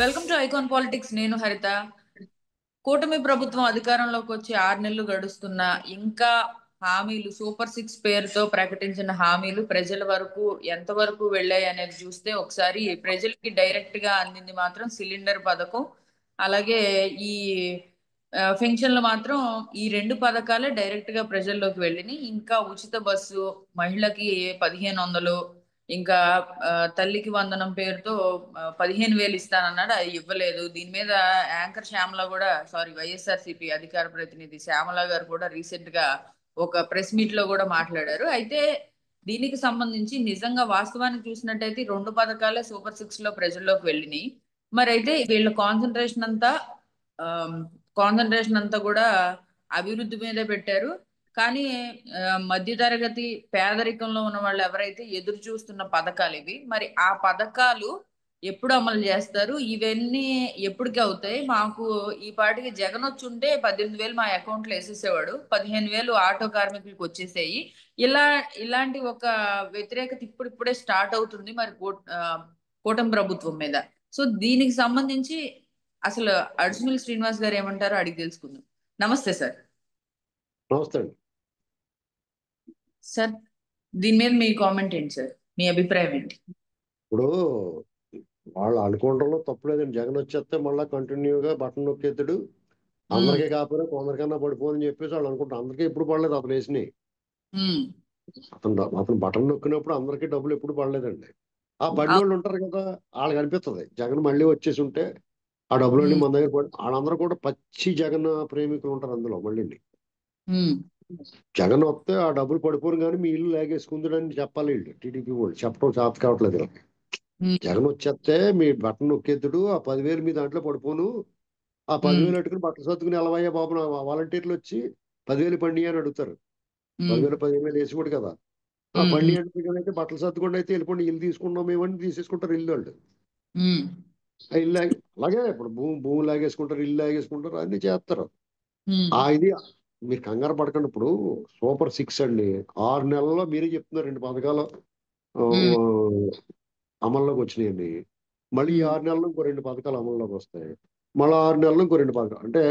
Welcome to icon politics. నేను హరిత. కూటమి ప్రభుత్వం అధికారంలోకి వచ్చి 6 నెలలు గడుస్తున్నా ఇంకా హామీలు సూపర్ సిక్స్ పేరుతో ప్రకటించిన హామీలు ప్రజల వరకు ఎంతవరకు వెళ్ళాయి అనేది చూస్తే ఒకసారి ప్రజలకి డైరెక్ట్ గా అందింది మాత్రం సిలిండర్ పథకం. అలాగే ఈ పెన్షన్లు మాత్రం ఈ రెండు పథకాలే డైరెక్ట్ గా ప్రజల్లోకి వెళ్ళినాయి. ఇంకా ఉచిత బస్సు, మహిళకి 1500, ఇంకా తల్లికి వందనం పేరుతో 15,000 ఇస్తానన్నాడు, అది ఇవ్వలేదు. దీని మీద యాంకర్ శ్యామల కూడా, సారీ, వైఎస్ఆర్సీపీ అధికార ప్రతినిధి శ్యామల గారు కూడా రీసెంట్ గా ఒక ప్రెస్ మీట్ లో కూడా మాట్లాడారు. అయితే దీనికి సంబంధించి నిజంగా వాస్తవానికి చూసినట్టయితే ఈ రెండు పథకాలే సూపర్ సిక్స్ లో ప్రజల్లోకి వెళ్ళినాయి. మరి అయితే వీళ్ళ కాన్సన్ట్రేషన్ అంతా కూడా అభివృద్ధి మీదే పెట్టారు. కానీ ఆ, మధ్యతరగతి పేదరికంలో ఉన్న వాళ్ళు ఎవరైతే ఎదురు చూస్తున్న పథకాలు ఇవి. మరి ఆ పథకాలు ఎప్పుడు అమలు చేస్తారు, ఇవన్నీ ఎప్పటికి అవుతాయి? మాకు ఈ పాటికి జగన్ వచ్చి ఉంటే 18,000 మా అకౌంట్ లో వేసేసేవాడు, 15,000 ఆటో కార్మికులకు వచ్చేసేయి. ఇలా ఇలాంటి ఒక వ్యతిరేకత ఇప్పుడిప్పుడే స్టార్ట్ అవుతుంది మరి కూటమి ప్రభుత్వం మీద. సో దీనికి సంబంధించి అసలు అడ్సుమిల్ శ్రీనివాస్ గారు ఏమంటారో అడిగి తెలుసుకుందాం. నమస్తే సార్. నమస్తే అండి. సార్, దీని మీద మీ కామెంట్ ఏంటి సార్? మీ అభిప్రాయం ఏంటి? ఇప్పుడు వాళ్ళు అనుకోవడంలో తప్పులేదండి. జగన్ వచ్చేస్తే మళ్ళీ కంటిన్యూగా బటన్ నొక్కేతుడు, అందరికీ కాకపోయినా కొందరికన్నా పడిపోదని చెప్పేసి వాళ్ళు అనుకుంటారు. అందరికీ ఎప్పుడు పడలేదు అతను వేసినాయి. అతను బటన్ నొక్కినప్పుడు అందరికీ డబ్బులు ఎప్పుడు పడలేదండి. ఆ పడిన వాళ్ళు ఉంటారు కదా, వాళ్ళకి అనిపిస్తుంది జగన్ మళ్ళీ వచ్చేసి ఉంటే ఆ డబ్బులన్నీ మన దగ్గర పడి. వాళ్ళందరూ కూడా పచ్చి జగన్ ప్రేమికులు ఉంటారు అందులో. మళ్ళీ జగన్ వస్తే ఆ డబ్బులు పడిపోరు కానీ మీ ఇల్లు లాగేసుకుందని చెప్పాలి వీళ్ళు. టీడీపీ వాళ్ళు చెప్పడం చేత కావట్లేదు వీళ్ళకి. జగన్ వచ్చేస్తే మీ బట్టను నొక్కేద్దుడు, ఆ 10,000 మీ దాంట్లో పడిపోను, ఆ 10,000 అట్టుకుని బట్టలు సర్దుకుని ఎలవయ్యా బాబు. వాలంటీర్లు వచ్చి 10,000 పండి అని అడుగుతారు. 10,000 15,000 వేసుకోడు కదా. ఆ పండి అంటే బట్టలు సర్దుకుండా అయితే వెళ్ళిపోండి, ఇల్లు తీసుకున్నాం మేమని తీసేసుకుంటారు ఇల్లు వాళ్ళు. ఆ ఇల్లు అలాగే ఇప్పుడు భూమి లాగేసుకుంటారు, ఇల్లు లాగేసుకుంటారు, అన్ని చేస్తారు. ఇది మీరు కంగారు పడకండి. ఇప్పుడు సూపర్ సిక్స్ అండి, 6 నెలల్లో మీరే చెప్తున్నారు 2 పథకాలు అమల్లోకి వచ్చినాయండి. మళ్ళీ ఈ 6 నెలల్లో ఇంకో 2 పథకాలు అమల్లోకి వస్తాయి. మళ్ళీ 6 నెలల్లో ఇంకో 2 పథకాలు. అంటే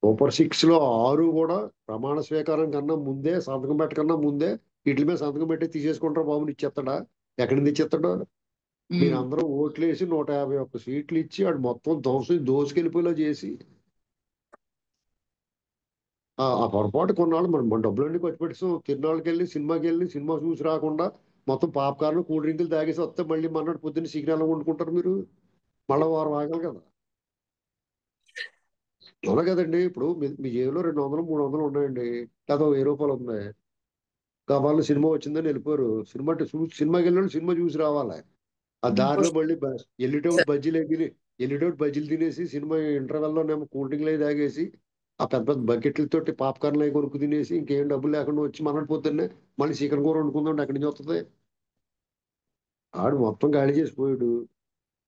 సూపర్ సిక్స్ లో 6 కూడా ప్రమాణ స్వీకారం కన్నా ముందే, సంతకం పెట్టకన్నా ముందే వీటి మీద సంతకం పెట్టి తీసేసుకుంటారు. బాబుని ఇచ్చేస్తాడా? ఎక్కడి నుంచి ఇచ్చేస్తాడు? మీరు అందరూ ఓట్లు వేసి 151 సీట్లు ఇచ్చి వాడు మొత్తం దోసుకెళ్ళిపోయేలా చేసి ఆ పొరపాటు కొన్నాళ్ళు మన డబ్బులన్నీ ఖర్చు పెట్టేసాం. తిరునాళ్ళకి వెళ్ళి సినిమాకి వెళ్ళి సినిమా చూసి రాకుండా మొత్తం పాప్కార్న్ కూల్ డ్రింకులు తాగేసి వస్తే మళ్ళీ మన్నాడు పొద్దున్న సిగ్నల్ వండుకుంటారు మీరు. మళ్ళీ వారం ఆగాలి కదా. అవునా కదండి. ఇప్పుడు మీ జేబులో 200 300 ఉన్నాయండి, లేదా 1000 రూపాయలు ఉన్నాయి. కావాలి సినిమా వచ్చిందని వెళ్ళిపోయారు. సినిమాకి వెళ్ళి సినిమా చూసి రావాలి. ఆ దారిలో మళ్ళీ ఎల్లిటోటి బజ్జీలు తినేసి సినిమా ఇంటర్వెల్లోనేమో కూల్ డ్రింక్లు అవి తాగేసి ఆ పెద్ద పెద్ద బకెట్లతోటి పాప్కార్న్లు అవి కొనుక్కు తినేసి ఇంకేం డబ్బులు లేకుండా వచ్చి మన పొద్దున్నే మళ్ళీ చికెన్ కూర వండుకుందాం ఎక్కడి నుంచి వస్తుంది? ఆడు మొత్తం గాలి చేసిపోయాడు.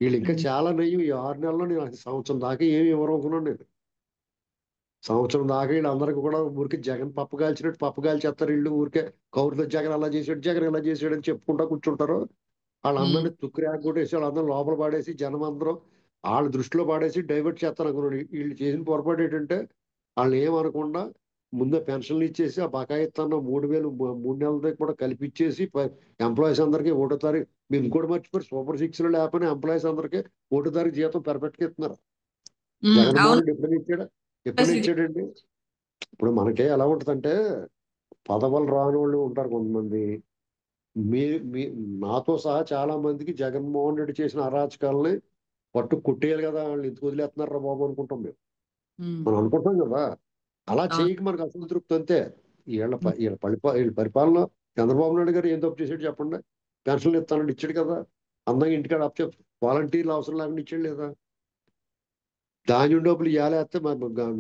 వీళ్ళు ఇంకా చాలా నయ్యం. ఈ 6 నెలల్లో నేను సంవత్సరం దాకా ఏమి ఇవ్వరు అనుకున్నాను నేను. సంవత్సరం దాకా వీళ్ళందరికీ కూడా ఊరికి జగన్ పప్పు కాల్చినట్టు పప్పు కాల్చేస్తారు. వీళ్ళు ఊరికే కౌరుతో జగన్ అలా చేసాడు, జగన్ ఇలా చేసాడు అని చెప్పుకుంటా కూర్చుంటారు. వాళ్ళందరినీ తుక్కిరాకు కొట్టేసి వాళ్ళందరూ లోపల పాడేసి జనం అందరం వాళ్ళ దృష్టిలో పాడేసి డైవర్ట్ చేస్తారు అనుకున్నాడు. వీళ్ళు చేసిన పొరపాటు ఏంటంటే వాళ్ళని ఏమనకుండా ముందే పెన్షన్లు ఇచ్చేసి ఆ బకాయి ఇస్తాను 3,000 3 నెలలతో కూడా కలిపిచ్చేసి ఎంప్లాయీస్ అందరికీ 1వ తారీఖు. మీరు ఇంకోటి మర్చిపోయి సూపర్ సిక్స్ లో లేకపోయినా ఎంప్లాయీస్ అందరికీ 1వ తారీఖు జీతం పెర్ఫెక్ట్ గా ఇస్తున్నారు. జగన్మోహన్ రెడ్డి ఎప్పుడు ఇచ్చాడండి? ఇప్పుడు మనకి ఎలా ఉంటుందంటే పదవులు రాని వాళ్ళు ఉంటారు కొంతమంది. మీ మీ నాతో సహా చాలా మందికి జగన్మోహన్ రెడ్డి చేసిన అరాచకాలని పట్టు కొట్టేయాలి కదా, వాళ్ళు ఎందుకు వదిలేస్తున్నారా బాబు అనుకుంటాం మేము. మనం అనుకుంటాం కదా. అలా చేయక మనకు అసంతృప్తి అంతే. వీళ్ళ పరిపాలన చంద్రబాబు నాయుడు గారు ఏం తప్పు చేసాడు చెప్పండి? పెన్షన్లు ఇస్తానండి, ఇచ్చాడు కదా. అందంగా ఇంటికాడ వాలంటీర్లు అవసరం లేకుండా ఇచ్చాడు లేదా? ధాన్యం డబ్బులు ఇవ్వాలేస్తే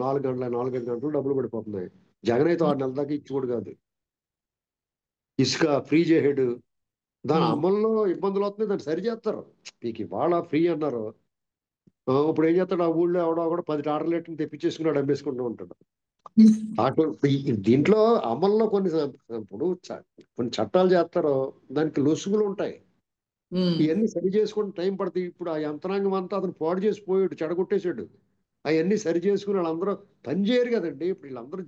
4 గంటలు డబ్బులు పడిపోతున్నాయి. జగన్ అయితే 6 నెలల దాకా ఇచ్చుకోడు కాదు. ఇసుక ఫ్రీ చేసాడు. దాని అమల్లో ఇబ్బందులు వస్తున్నాయి, దాన్ని సరి చేస్తారు. మీకు ఇవాళ ఫ్రీ అన్నారు, ఇప్పుడు ఏం చేస్తాడు? ఆ ఊళ్ళో ఎవడో కూడా 10 టాటర్లు ఎట్టుని తెప్పించేసుకున్నాడు, అమ్మేసుకుంటూ ఉంటాడు. దీంట్లో అమల్లో కొన్ని చట్టాలు చేస్తారో దానికి లొసుగులు ఉంటాయి. ఉమ్, ఇవన్నీ సరి చేసుకుని టైం పడుతుంది. ఇప్పుడు ఆ యంత్రాంగం అంతా అతను పాడు చేసి పోయాడు, చెడగొట్టేశాడు. అవన్నీ సరి చేసుకుని వాళ్ళందరూ పని చేయరు కదండి. ఇప్పుడు వీళ్ళందరూ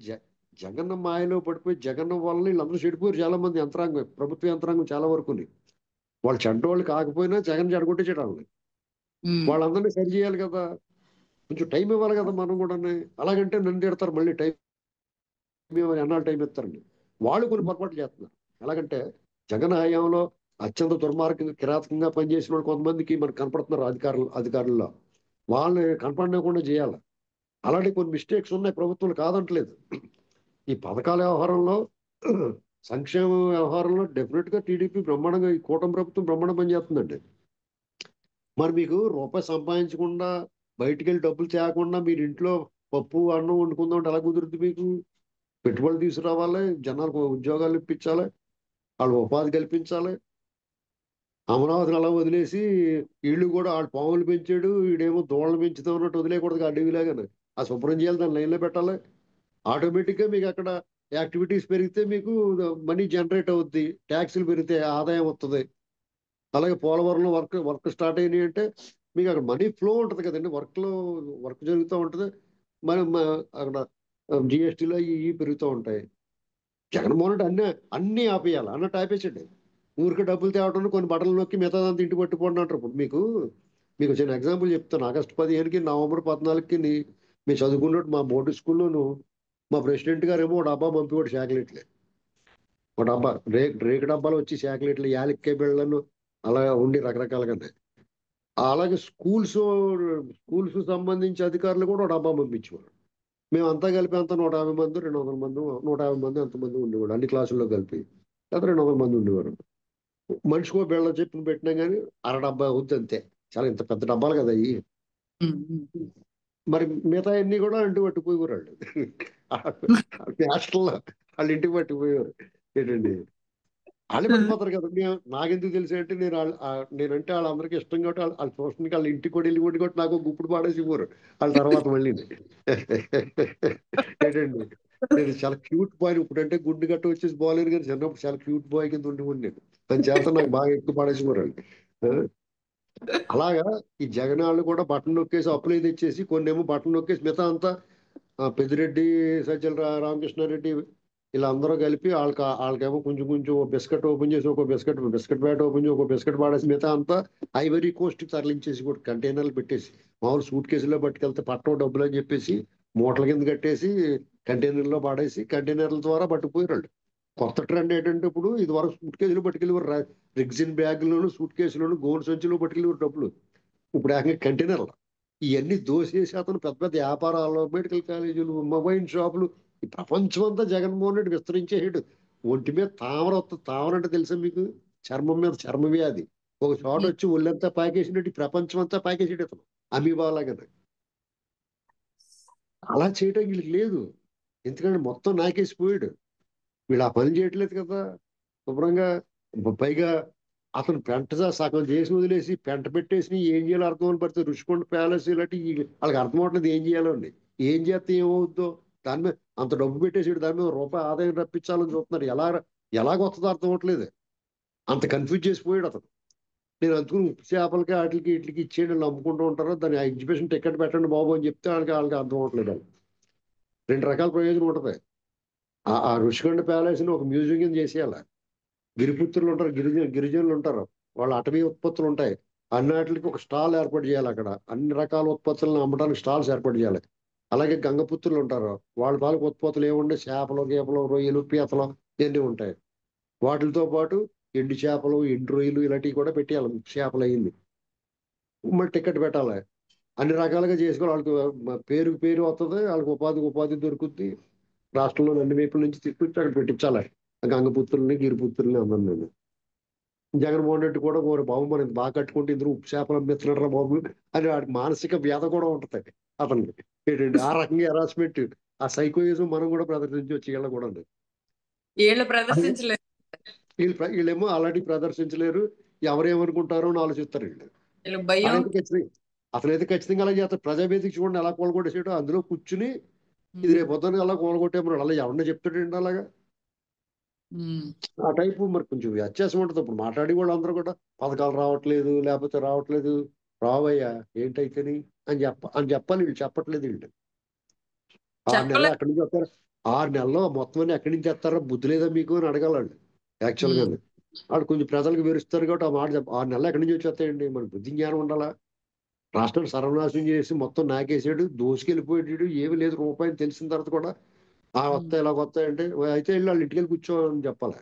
జగన్న మాయలో పడిపోయి జగన్న వల్ల వీళ్ళందరూ చెడిపోయారు. చాలా మంది యంత్రాంగం, ప్రభుత్వ యంత్రాంగం చాలా వరకుని. వాళ్ళు చెడ్డోళ్ళు కాకపోయినా జగన్ చెడగొట్టేసాడు వాళ్ళని. ఉమ్, వాళ్ళందరినీ సరి చేయాలి కదా, కొంచెం టైం ఇవ్వాలి కదా మనం కూడా. అలాగంటే నన్ను తిడతారు మళ్ళీ, టైం ఇవ్వాలి, ఎన్నాళ్ళు టైం ఇస్తారండి. వాళ్ళు కొన్ని పొరపాట్లు చేస్తున్నారు. ఎలాగంటే జగన్ హయాంలో అత్యంత దుర్మార్గంగా కిరాతకంగా పనిచేసిన వాళ్ళు కొంతమందికి మనకు కనపడుతున్నారు అధికారుల్లో. వాళ్ళని కనపడకుండా చేయాలి. అలాంటి కొన్ని మిస్టేక్స్ ఉన్నాయి ప్రభుత్వాలు, కాదంటలేదు. ఈ పథకాల వ్యవహారంలో, సంక్షేమ వ్యవహారంలో డెఫినెట్ గా టీడీపీ బ్రహ్మాండంగా, ఈ కూటమి ప్రభుత్వం బ్రహ్మాండం పనిచేస్తుందండి. మరి మీకు రూపాయి సంపాదించకుండా, బయటికి వెళ్ళి డబ్బులు తేకుండా మీరు ఇంట్లో పప్పు అన్నం వండుకుందాం అంటే ఎలా కుదురుద్ది మీకు? పెట్టుబడులు తీసుకురావాలి, జనాలకు ఉద్యోగాలు ఇప్పించాలి, వాళ్ళు ఉపాధి కల్పించాలి. అమరావతిని అలా వదిలేసి వీళ్ళు కూడా వాళ్ళు పాములు పెంచాడు, వీడేమో దోళ్ళలు పెంచుతాం అన్నట్టు వదిలేయకూడదు. అడవిలాగానే ఆ శుభ్రం చేయాలి, దాన్ని లైన్లో పెట్టాలి. ఆటోమేటిక్ గా మీకు అక్కడ యాక్టివిటీస్ పెరిగితే మీకు మనీ జనరేట్ అవుద్ది, ట్యాక్సులు పెరిగితే ఆదాయం వస్తుంది. అలాగే పోలవరంలో వర్క్ స్టార్ట్ అయినాయి అంటే మీకు అక్కడ మనీ ఫ్లో ఉంటుంది కదండి. వర్క్ జరుగుతూ ఉంటుంది. మనం అక్కడ జిఎస్టీలో ఇవి పెరుగుతూ ఉంటాయి. జగన్మోహన్ రెడ్డి అన్ని ఆపేయాలి అన్నట్టు ఆపేసండి. ఊరికి డబ్బులు తేవడం, కొన్ని బట్టలు నొక్కి మిగతాదంతా ఇంటి పట్టుకోండి అంటారు. ఇప్పుడు మీకు చిన్న ఎగ్జాంపుల్ చెప్తాను. ఆగస్టు 15కి, నవంబర్ 14కి మేము చదువుకున్నట్టు మా బోర్డు స్కూల్లోను మా ప్రెసిడెంట్ గారు ఏమో ఒక డబ్బా పంపివాడు చాక్లెట్లే. ఒక డబ్బా రేకు డబ్బాలు వచ్చి చాక్లెట్లు, యాలక్కాయ బిళ్ళను అలా ఉండి రకరకాలుగా. అలాగే స్కూల్స్ సంబంధించి అధికారులు కూడా ఒక డబ్బా పంపించేవారు. మేము అంతా కలిపి అంతా 150 మంది, 200 మంది, 150 మంది అంతమంది ఉండేవాడు, అన్ని క్లాసుల్లో కలిపి. లేదా 200 మంది ఉండేవారు. మనిషికో బిళ్ళ చెప్పిన పెట్టినా కానీ అర డబ్బా అవుద్ది అంతే. చాలా ఇంత పెద్ద డబ్బాలు కదా అవి. ఉమ్, ఉమ్. మరి మిగతా అన్ని కూడా ఇంటికి పట్టుకుపోయేవారు వాళ్ళు. హాస్టల్లో వాళ్ళు ఇంటికి పట్టుకుపోయేవారు. ఏంటండి, వాళ్ళే పట్టుకుపోతారు కదా. నాకెందుకు తెలిసి అంటే నేనంటే వాళ్ళందరికీ ఇష్టం కాబట్టి వాళ్ళ ట్యూషన్కి వాళ్ళ ఇంటికి కూడా వెళ్ళి కొట్టి కొట్టి నాకు గుప్పుడు పాడేసి ఇవ్వరు వాళ్ళ తర్వాత మళ్ళీ. ఏంటండి, నేను చాలా క్యూట్ బాయ్. ఇప్పుడంటే గుడ్డు గట్ట వచ్చేసి బాగాలేదు కానీ చిన్నప్పుడు చాలా క్యూట్ బాయ్ కింద ఉండేవాడిని నేను. దాని చేత నాకు బాగా ఎక్కువ పాడేసేవారు. అలాగా ఈ జగనాళ్ళు కూడా బట్టన్ నొక్కేసి అప్పులు తెచ్చేసి, కొన్ని ఏమో బట్టన్ నొక్కేసి మిగతా అంతా పెద్దిరెడ్డి, సజ్జల రామకృష్ణారెడ్డి వీళ్ళందరూ కలిపి వాళ్ళకేమో కొంచెం కొంచెం ఒక బిస్కెట్ ఓపెన్ చేసి, ఒక బిస్కెట్ ప్యాట్ ఓపెన్ చేసి, ఒక బిస్కెట్ పాడేసి మిగతా అంతా ఐవరీ కోస్ట్ తరలించేసి కూడా కంటైనర్లు పెట్టేసి, మామూలు సూట్ కేసులో పట్టుకెళ్తే పట్టడం డబ్బులు అని చెప్పేసి మూటల కింద కట్టేసి కంటైనర్లో పాడేసి కంటైనర్ల ద్వారా పట్టుకుపోయారు. కొత్త ట్రెండ్ ఏంటంటే ఇప్పుడు ఇది వరకు సూట్ కేసులు పట్టుకెళ్ళి రిగ్జిన్ బ్యాగులోను, సూట్ కేసులోను, గోల్డ్ సంచులు పట్టుకెళ్ళి డబ్బులు. ఇప్పుడు ఏకంగా కంటైనర్లు. ఇవన్నీ దోసేసి అతను పెద్ద పెద్ద వ్యాపారాలు, మెడికల్ కాలేజీలు, మొబైల్ షాపులు, ఈ ప్రపంచం అంతా జగన్మోహన్ రెడ్డి విస్తరించేసాడు. ఒంటి మీద తామర వస్తుంది. తామర అంటే తెలుసా మీకు? చర్మం మీద చర్మ వ్యాధి ఒక చోట ఉమ్. వచ్చి ఒళ్ళంతా పాకేసినట్టు ఈ ప్రపంచం అంతా పాకేసాడు అతను, అమీబాలాగా. అలా చేయటం వీళ్ళకి లేదు, ఎందుకంటే మొత్తం నాకేసిపోయాడు. వీళ్ళు ఆ పని చేయట్లేదు కదా శుభ్రంగా. పైగా అతను సగం చేసి వదిలేసి పెంట పెట్టేసి ఏం చేయాలో అర్థం అని పడితే రుషికొండ ప్యాలెస్ ఇలాంటి వాళ్ళకి అర్థం అవట్లేదు ఏం చేయాలో అండి. ఏం చేస్తే ఏమవుద్దో దాని మీద అంత డబ్బు పెట్టేసి దాని మీద రూపాయి ఆదాయం రప్పించాలని చూస్తున్నారు. ఎలాగొస్తుందో అర్థం అవట్లేదు. అంత కన్ఫ్యూజ్ చేసిపోయాడు అతను. నేను అందుకుని ఉప్పు చేపలకి వాటికి వీటికి ఇచ్చేయండి, వాళ్ళు అమ్ముకుంటూ ఉంటారు, దాని ఎగ్జిబిషన్ టికెట్ పెట్టండి బాబు అని చెప్తే వాళ్ళకి అర్థం అవట్లేదు. వాళ్ళు రెండు రకాల ప్రయోజనం ఉంటుంది. ఆ రుషికొండ ప్యాలెస్ ని ఒక మ్యూజియం కింద చేసేయాలి. గిరిపుత్రులు ఉంటారు, గిరిజనులు ఉంటారు, వాళ్ళ అటవీ ఉత్పత్తులు ఉంటాయి, అన్నిటికి ఒక స్టాల్ ఏర్పాటు చేయాలి. అక్కడ అన్ని రకాల ఉత్పత్తులను అమ్మడానికి స్టాల్స్ ఏర్పాటు చేయాలి. అలాగే గంగపుత్రులు ఉంటారు, వాళ్ళ తాలూకు ఉత్పత్తులు ఏముండే చేపలు, గీపలు, రొయ్యలు, పీతలు ఇవన్నీ ఉంటాయి. వాటితో పాటు ఎండు చేపలు, ఎండు రొయ్యలు ఇలాంటివి కూడా పెట్టేయాలి. చేపలు అయింది మరి టికెట్ పెట్టాలి. అన్ని రకాలుగా చేసుకోవాలి. వాళ్ళకి పేరు వస్తుంది, వాళ్ళకి ఉపాధి దొరుకుద్ది. రాష్ట్రంలో అన్ని వైపుల నుంచి తీసుకొచ్చి అక్కడ పెట్టించాలి గంగపుత్రుల్ని, గిరిపుత్రుల్ని అందరినీ. జగన్మోహన్ రెడ్డి కూడా ఓరి బాబు మనం బాగా కట్టుకుంటే ఇద్దరు ఉప్పు చేపలు అమ్మిస్తున్నారా బాబు అని వాడికి మానసిక వ్యధ కూడా ఉంటుంది అతనికి. ఏంటండి, ఆ రకంగా హెరాస్మెంట్, ఆ సైకోయిజం మనం కూడా ప్రదర్శించవచ్చు వీళ్ళ కూడా. వీళ్ళు ప్రదర్శించలేదు. వీళ్ళేమో అలాంటి ప్రదర్శించలేరు, ఎవరేమనుకుంటారో అని ఆలోచిస్తారు వీళ్ళు. వీళ్ళు భయం. అతనైతే ఖచ్చితంగా అలా చేస్తారు. ప్రజావేదిక చూడండి ఎలా కూలగొట్టేసాడో, అందులో కూర్చుని ఇది ఉమ్. రేపు పొద్దున్న అలా కూలగొట్టేమన్నాడు. అలా ఎవరన్నా చెప్తాడండి అలాగా? ఉమ్, ఆ టైపు మరి కొంచెం వ్యత్యాసం ఉంటుంది. ఇప్పుడు మాట్లాడి వాళ్ళందరూ కూడా పథకాలు రావట్లేదు, లేకపోతే రావట్లేదు, రావయ్యా ఏంటైతేని అని చెప్పాలి. వీళ్ళు చెప్పట్లేదు. వీళ్ళు 6 నెలలు చెప్పలే. ఎక్కడి నుంచి వస్తారు? 6 నెలల్లో మొత్తం అన్ని ఎక్కడి నుంచి వస్తారో బుద్ధి లేదా మీకు అని అడగాలండి. యాక్చువల్ ఉమ్, గానే వాళ్ళు కొంచెం ప్రజలకు వివరిస్తారు కాబట్టి ఆ మాట 6 నెలలు ఎక్కడి నుంచి వచ్చేస్తాయండి? మన బుద్ధి జ్ఞానం ఉండాలా? రాష్ట్రాన్ని సర్వనాశనం చేసి మొత్తం నాకేసాడు, దోసుకెళ్ళిపోయాడు, ఏమి లేదు రూపాయలు తెలిసిన తర్వాత కూడా ఉమ్, వస్తాయి ఇలాగ వస్తాయంటే అయితే వెళ్ళి వాళ్ళు ఇంటికి వెళ్ళి కూర్చోని చెప్పాలి.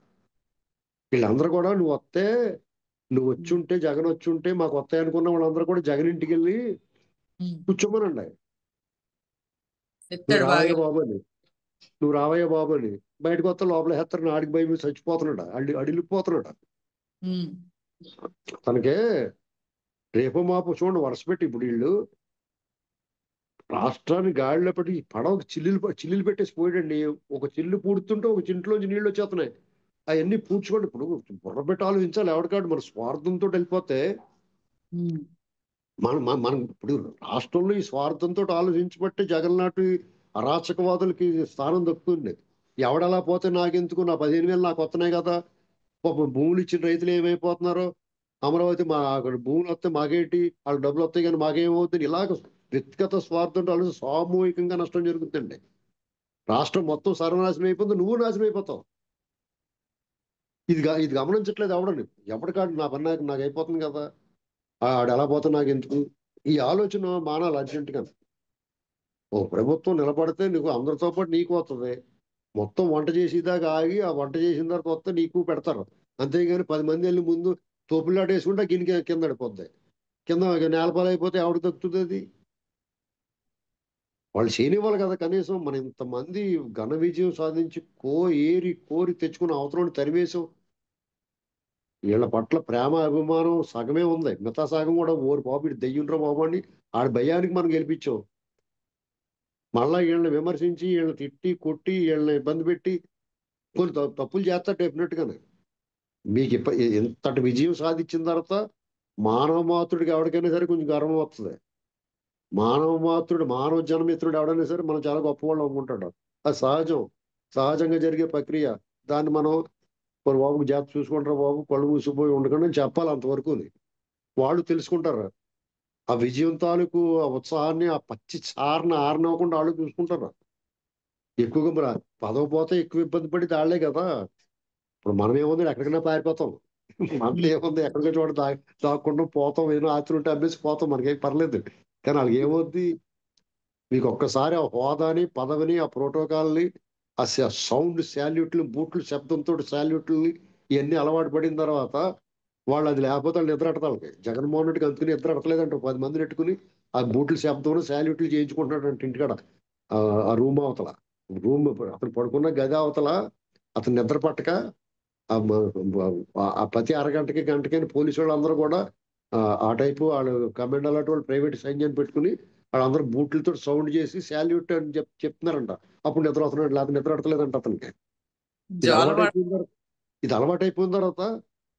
వీళ్ళందరూ కూడా నువ్వు వచ్చి ఉమ్, ఉంటే, జగన్ వచ్చి ఉంటే మాకు వస్తాయి అనుకున్న వాళ్ళందరూ కూడా జగన్ ఇంటికి వెళ్ళి ఉమ్. కూర్చోమనండి. నువ్వు చెప్తాడు రావయ్య బాగా. బాబు అని, నువ్వు రావయ్య బాబు అని. బయటకు వస్తే లోపల హెత్తరు ఆడికి భయం చచ్చిపోతున్నాడు, అడిలిపోతున్నాడు. ఉమ్, తనకే రేపు మాపు చూడండి వరుస పెట్టి ఇప్పుడు వీళ్ళు రాష్ట్రాన్ని గాడిలో పెట్టి ఈ పడవకి చిల్లులు పెట్టేసి పోయాడండి. ఒక చిల్లు పూడుతుంటే ఒక చింట్లోంచి నీళ్ళు వచ్చేస్తున్నాయి. అవన్నీ పూడ్చుకోండి. ఇప్పుడు బుర్ర పెట్టి ఆలోచించాలి. ఎవరికాడు మన స్వార్థంతో వెళ్ళిపోతే ఉమ్, మనం ఇప్పుడు రాష్ట్రంలో ఈ స్వార్థంతో ఆలోచించబట్టి జగన్ లాంటి అరాచకవాదులకి స్థానం దక్కుతుంది. ఎవడలా పోతే నాకెందుకు, నా 15,000 నాకు వస్తున్నాయి కదా, పాపం భూములు ఇచ్చిన రైతులు ఏమైపోతున్నారో, అమరావతి మా అక్కడ భూములు వస్తే మాకేంటి, వాళ్ళకి డబ్బులు వస్తాయి కానీ మాకేమవుతుంది, ఇలాగ వ్యక్తిగత స్వార్థంతో ఆలోచి సామూహికంగా నష్టం జరుగుతుందండి. రాష్ట్రం మొత్తం సర్వనాశనం అయిపోతుంది, నువ్వు నాశనం అయిపోతావు. ఇది గమనించట్లేదు ఎవడని. ఎవరికాడు నా పని నాకు అయిపోతుంది కదా, ఆడు ఎలా పోతే నాకు ఎందుకు, ఈ ఆలోచన మానాలి అర్జెంటుగా. ఓ ప్రభుత్వం నిలబడితే నీకు అందరితో పాటు నీకు వస్తుంది. మొత్తం వంట చేసేదాకా ఆగి ఆ వంట చేసిన తర్వాత వస్తే నీకు పెడతారు. అంతేగాని 10 మంది వెళ్ళి ముందు తోపులాట వేసుకుంటే గిన్నె కింద పడిపోద్ది. కింద నేలపాలు అయిపోతే ఎవరికి దక్కుతుంది అది? వాళ్ళు చేయనివ్వాలి కదా కనీసం. మన ఇంతమంది ఘన విజయం సాధించి ఏరి కోరి తెచ్చుకున్న అవతలని తరివేశాం. వీళ్ళ పట్ల ప్రేమ అభిమానం సగమే ఉంది, మిగతా సగం కూడా ఓరి బాబు ఇటు దెయ్యుండ్రా బాబు అని ఆడి భయానికి మనం గెలిపించాం. మళ్ళా వీళ్ళని విమర్శించి వీళ్ళని తిట్టి కొట్టి వీళ్ళని ఇబ్బంది పెట్టి కొన్ని తప్పులు చేస్తారు డెఫినెట్గానే. మీకు ఇంతటి విజయం సాధించిన తర్వాత మానవ మాతృడికి ఎవరికైనా సరే కొంచెం గర్వం వస్తుంది. మానవ జనమిత్రుడు ఎవడైనా సరే మనం చాలా గొప్పవాళ్ళు అనుకుంటాడు. అది సహజం, సహజంగా జరిగే ప్రక్రియ. దాన్ని మనం మరి బాబుకి జాగ్రత్త చూసుకుంటారు బాబు, కళ్ళు మూసిపోయి ఉండకండి అని చెప్పాలి. అంతవరకు వాళ్ళు తెలుసుకుంటారు. ఆ విజయం తాలూకు ఆ ఉత్సాహాన్ని, ఆ పచ్చి చారణ ఆరనివ్వకుండా వాళ్ళు చూసుకుంటారు. ఎక్కువగా మరి పదవి పోతే ఎక్కువ ఇబ్బంది పడి దాళ్లే కదా. ఇప్పుడు మనం ఏముంది ఎక్కడికైనా పారిపోతాం. మనతో ఉమ్. ఏముంది ఎక్కడికో చోట దాక్కుండా పోతాం, ఏదో ఆస్తులు ఉంటే అమ్మేసి పోతాం, మనకేం పర్లేదు. కానీ వాళ్ళకి ఏమవుద్ది, మీకు ఒక్కసారి ఆ హోదాని పదవిని ఆ ప్రోటోకాల్ని ఆ సౌండ్ శాల్యూట్లు బూట్లు శబ్దంతో శాల్యూట్లని ఇవన్నీ అలవాటు పడిన తర్వాత వాళ్ళు అది లేకపోతే వాళ్ళు నిద్రడతారు. జగన్మోహన్ రెడ్డికి అందుకుని నిద్ర అడతలేదంట. 10 మందిని పెట్టుకుని ఆ బూట్ల శబ్దం శాల్యూట్లు చేయించుకుంటున్నాడంట ఇంటికాడ. ఆ రూమ్ అవతల, రూమ్ అతను పడుకున్న గది అవతల అతను నిద్ర పట్టక ప్రతి అరగంటకి గంటకని పోలీసు వాళ్ళు అందరూ కూడా ఆ టైపు వాళ్ళు కమాండ్ అలాంటి వాళ్ళు ప్రైవేట్ సైన్యాన్ని పెట్టుకుని వాళ్ళందరూ బూట్లతో సౌండ్ చేసి శాల్యూట్ అని చెప్తున్నారంట. అప్పుడు నిద్ర అవుతున్నాడు, లేకపోతే నిద్ర పడతలేదంట అతనికి. ఇది జోలవాడ. అలవాటైపోయిన తర్వాత ఇది అలవాటైపోయిన తర్వాత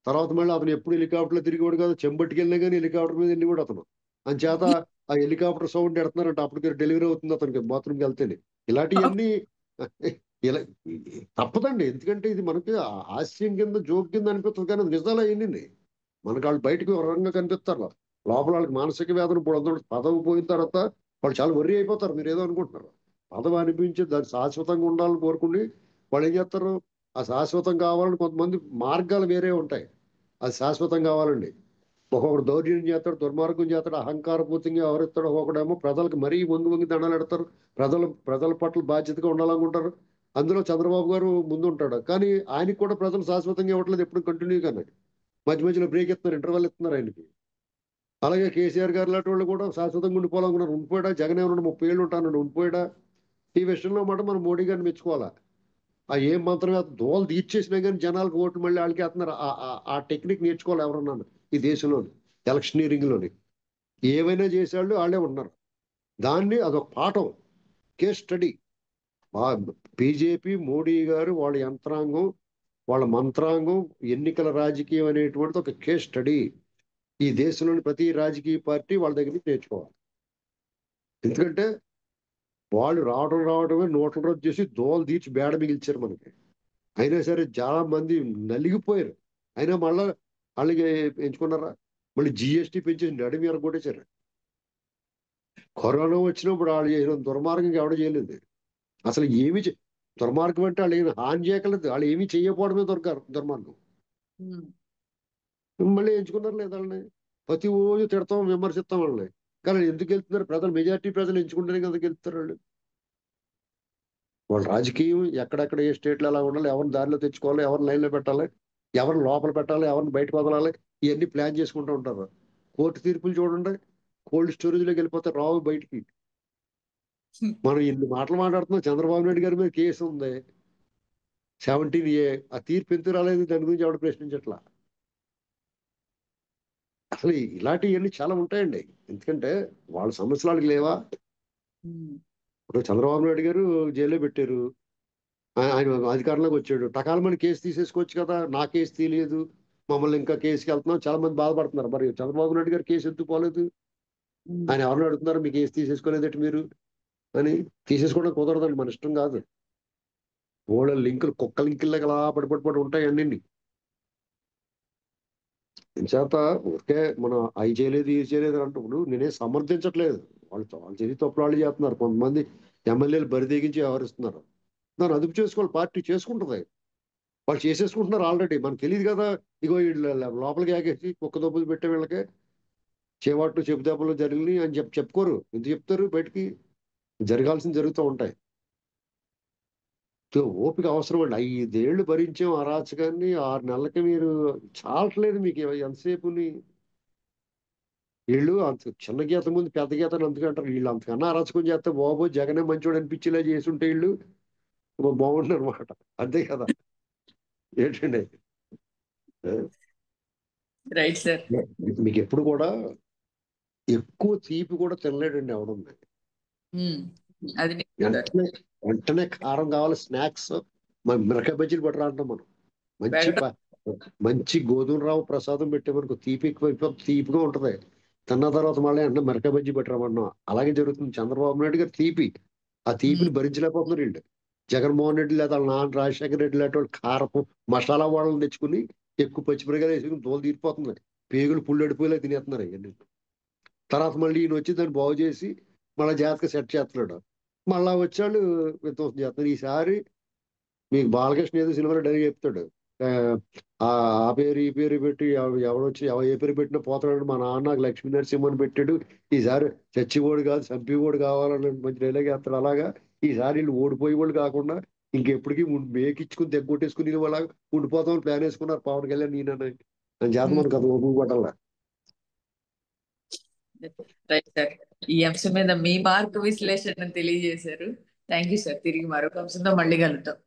తర్వాత మళ్ళీ అతను ఎప్పుడు హెలికాప్టర్లో తిరిగివాడు కాదు. చెంబట్టుకి వెళ్ళినా కానీ హెలికాప్టర్ మీద వెళ్ళివాడు అతను. అంచేత ఆ హెలికాప్టర్ సౌండ్ ఎడుతున్నారంట. అప్పటికి డెలివరీ అవుతుంది అతనికి బాత్రూమ్కి వెళ్తేనే. ఇలాంటివన్నీ ఇలా తప్పదండి. ఎందుకంటే ఇది మనకి హాస్యం కింద జోక్ కింద అనిపిస్తుంది కానీ అది నిజాలు అయ్యింది. మనకు వాళ్ళు బయటకు ఒక రకంగా కనిపిస్తారు, లోపల వాళ్ళకి మానసిక వేదన ఇప్పుడు పదవి పోయిన తర్వాత వాళ్ళు చాలా వర్రీ అయిపోతారు. మీరు ఏదో అనుకుంటున్నారు. పదవి అనిపించి దాన్ని శాశ్వతంగా ఉండాలని కోరుకుని వాళ్ళు ఏం చేస్తారు, ఆ శాశ్వతం కావాలని కొంతమంది మార్గాలు వేరే ఉంటాయి. అది శాశ్వతం కావాలండి. ఒక్కొక్కడు దౌర్జన్యం చేస్తాడు, దుర్మార్గం చేస్తాడు, అహంకారపూర్తిగా వ్యవహరిస్తాడు. ఒక్కొక్కడేమో ప్రజలకు మరీ వంగి దండాలు పెడతారు. ప్రజల పట్ల బాధ్యతగా ఉండాలనుకుంటారు. అందులో చంద్రబాబు గారు ముందు ఉంటాడు. కానీ ఆయనకి కూడా ప్రజలు శాశ్వతంగా ఇవ్వట్లేదు, ఎప్పుడు కంటిన్యూగానే మధ్య మధ్యలో బ్రేక్ ఇస్తున్నారు, ఇంటర్వెల్ ఇస్తున్నారు ఆయనకి. అలాగే కేసీఆర్ గారు లాంటి వాళ్ళు కూడా శాశ్వతంగా ఉండిపోవాలనుకున్నారు. ఉండిపోయాడా? జగన్ ఏమన్నా 30 ఏళ్ళు ఉంటాను ఉండిపోయాడా? ఈ విషయంలో మాట మనం మోడీ గారిని మెచ్చుకోవాలా. ఆ ఏం మంత్రం దోలు తీర్చేసినా కానీ జనాలకు ఓట్లు మళ్ళీ వాళ్ళకి వేస్తున్నారు. ఆ టెక్నిక్ నేర్చుకోవాలి ఎవరన్నాను ఈ దేశంలోని ఎలక్షనీరింగ్ లోని. ఏమైనా చేసేవాళ్ళు వాళ్ళే ఉన్నారు. దాన్ని అదొక పాఠం, కేస్ స్టడీ. బీజేపీ మోడీ గారు వాళ్ళ యంత్రాంగం, వాళ్ళ మంత్రాంగం, ఎన్నికల రాజకీయం అనేటువంటిది ఒక కేస్ స్టడీ. ఈ దేశంలోని ప్రతి రాజకీయ పార్టీ వాళ్ళ దగ్గర నుంచి నేర్చుకోవాలి. ఎందుకంటే వాళ్ళు రావడమే నోట్ల రద్దు చేసి దోలు తీర్చి బేడ మిగిల్చారు మనకి. అయినా సరే చాలా మంది నలిగిపోయారు. అయినా మళ్ళా వాళ్ళకి ఎంచుకున్నారా? మళ్ళీ జిఎస్టీ పెంచేసి నడిమి కొట్టేశారు. కరోనా వచ్చినప్పుడు వాళ్ళు చేసిన దుర్మార్గం ఎవడ చేయలేదు. అసలు దుర్మార్గం అంటే వాళ్ళు ఏమి హాని చేయగలదు, వాళ్ళు ఏమీ చేయకపోవడమే దుర్మార్గం. మళ్ళీ ఎంచుకున్నారు లేదా వాళ్ళని? ప్రతి రోజు తిడతాం, విమర్శిస్తాం వాళ్ళని. కానీ ఎందుకు వెళ్తున్నారు? మెజారిటీ ప్రజలు ఎంచుకుంటేనే కదా గెలుస్తారు వాళ్ళు. వాళ్ళ రాజకీయం ఎక్కడెక్కడ ఏ స్టేట్లో ఎలా ఉండాలి, ఎవరిని దారిలో తెచ్చుకోవాలి, ఎవరిని లైన్లో పెట్టాలి, ఎవరిని లోపల పెట్టాలి, ఎవరిని బయటకు వదలాలి, ఇవన్నీ ప్లాన్ చేసుకుంటూ ఉంటారు. కోర్టు తీర్పులు చూడండి, కోల్డ్ స్టోరేజ్లోకి వెళ్ళిపోతే రావు బయటికి. మనం ఇన్ని మాటలు మాట్లాడుతున్నాం. చంద్రబాబు నాయుడు గారి మీద కేసు ఉంది 17A. ఆ తీర్పు ఎందుకు రాలేదు? దాని గురించి ఎవరు ప్రశ్నించట్లా. అసలు ఇలాంటివన్నీ చాలా ఉంటాయండి. ఎందుకంటే వాళ్ళ సమస్యలు వాళ్ళకి లేవా? ఇప్పుడు చంద్రబాబు నాయుడు గారు జైల్లో పెట్టారు, ఆయన అధికారంలోకి వచ్చాడు, టకాలమని కేసు తీసేసుకోవచ్చు కదా. నా కేసు తీయలేదు, మమ్మల్ని ఇంకా కేసుకి వెళ్తున్నాం, చాలా మంది బాధపడుతున్నారు. మరి చంద్రబాబు నాయుడు గారు కేసు ఎందుకు పోలేదు? ఆయన ఎవరిని అడుగుతున్నారు, మీ కేసు తీసేసుకోలేదట మీరు అని? తీసేసుకోవడం కుదరదండి, మన ఇష్టం కాదు. ఓళ్ళ లింకులు కుక్క లింకుల్లాగా అలా పడి ఉంటాయి అన్ని. చేత ఊరికే మనం అవి చేయలేదు ఇది చేయలేదు అంటుప్పుడు నేనే సమర్థించట్లేదు. వాళ్ళు చేసి తప్పులు వాళ్ళు చేస్తున్నారు. కొంతమంది ఎమ్మెల్యేలు బరిదెగించి వ్యవహరిస్తున్నారు. దాన్ని అదుపు చేసుకోవాలి, పార్టీ చేసుకుంటుంది. వాళ్ళు చేసేసుకుంటున్నారు ఆల్రెడీ, మనకు తెలియదు కదా. ఇగో వీళ్ళు లోపలికి ఆగేసి కుక్క దెబ్బలు పెట్టే వీళ్ళకి చేవాట్లు చెప్పు దెబ్బలు జరిగినాయి అని చెప్పుకోరు. ఎందుకు చెప్తారు? బయటికి జరగాల్సింది జరుగుతూ ఉంటాయి. ఓపిక అవసరం అండి. 5 ఏళ్లు భరించాం అరాచకాన్ని. 6 నెలలకి మీరు చాలట్లేదు మీకు ఎంతసేపుని? వీళ్ళు అంత చిన్న గీత ముందు పెద్ద గీత అని అందుకంటారు. వీళ్ళు అంతకన్నా అరాచకం చేస్తే బాబు జగనే మంచోడు అనిపించేలా చేసుంటే వీళ్ళు బాగుంటుంది అనమాట. అంతే కదా? ఏంటండి? Right sir. మీకు ఎప్పుడు కూడా ఎక్కువ తీపి కూడా తినలేడండి ఎవడుంది. అది వెంటనే వెంటనే కారం కావాలి, స్నాక్స్. మిరకాయ బజ్జీలు పట్టరా అంటాం మనం. మంచి మంచి గోధుమ రావు ప్రసాదం పెట్టేమనుకో తీపి ఎక్కువ తీపిగా ఉంటది. తిన్న తర్వాత మళ్ళీ అంటే మిరకాయ బజ్జీ పెట్టరామన్నాం. అలాగే జరుగుతుంది. చంద్రబాబు నాయుడు గారు తీపి, ఆ తీపిని భరించలేకపోతున్నారు వీళ్ళు. జగన్మోహన్ రెడ్డి లేదా వాళ్ళ నాన్న రాజశేఖర రెడ్డి లాంటి వాళ్ళు కారపు మసాలా వాళ్ళని తెచ్చుకుని ఎక్కువ పచ్చిమిరకాయలు వేసుకుని తోలు తీరిపోతుంది. పేగులు పుల్లడిపోయేలా తినేస్తున్నారు ఇవన్నీ. తర్వాత మళ్ళీ ఈయన వచ్చి దాన్ని బాగు చేసి మళ్ళీ జాగ్రత్తగా సెట్ చేస్తున్నాడు. మళ్ళా వచ్చాడు విధ్వంసం చేస్తున్నాడు. ఈసారి మీకు బాలకృష్ణ ఏదో సినిమాలో డైరెక్ట్ చెప్తాడు, ఆ పేరు ఈ పేరు పెట్టి ఎవడొచ్చి ఏ పేరు పెట్టినా పోతాడు. మా నాన్న నాకు లక్ష్మీ నరసింహని పెట్టాడు, ఈసారి చచ్చిపోడు కాదు చంపిపోడు కావాలని మంచి డైలాగ్ వేస్తాడు. అలాగా ఈసారి వీళ్ళు ఓడిపోయే వాళ్ళు కాకుండా ఇంకెప్పటికీ మేకిచ్చుకుని తెగ్గొట్టేసుకుని వాళ్ళ ఉండిపోతామని ప్లాన్ వేసుకున్నారు పవన్ కళ్యాణ్ ఈయన. అని చేత మనకు అది ఓపిక పట్టాల. Right sir. ఈ అంశం మీద మీ మార్కు విశ్లేషణ తెలియజేశారు. Thank you sir. తిరిగి మరొక అంశంతో మళ్ళీ కలుద్దాం.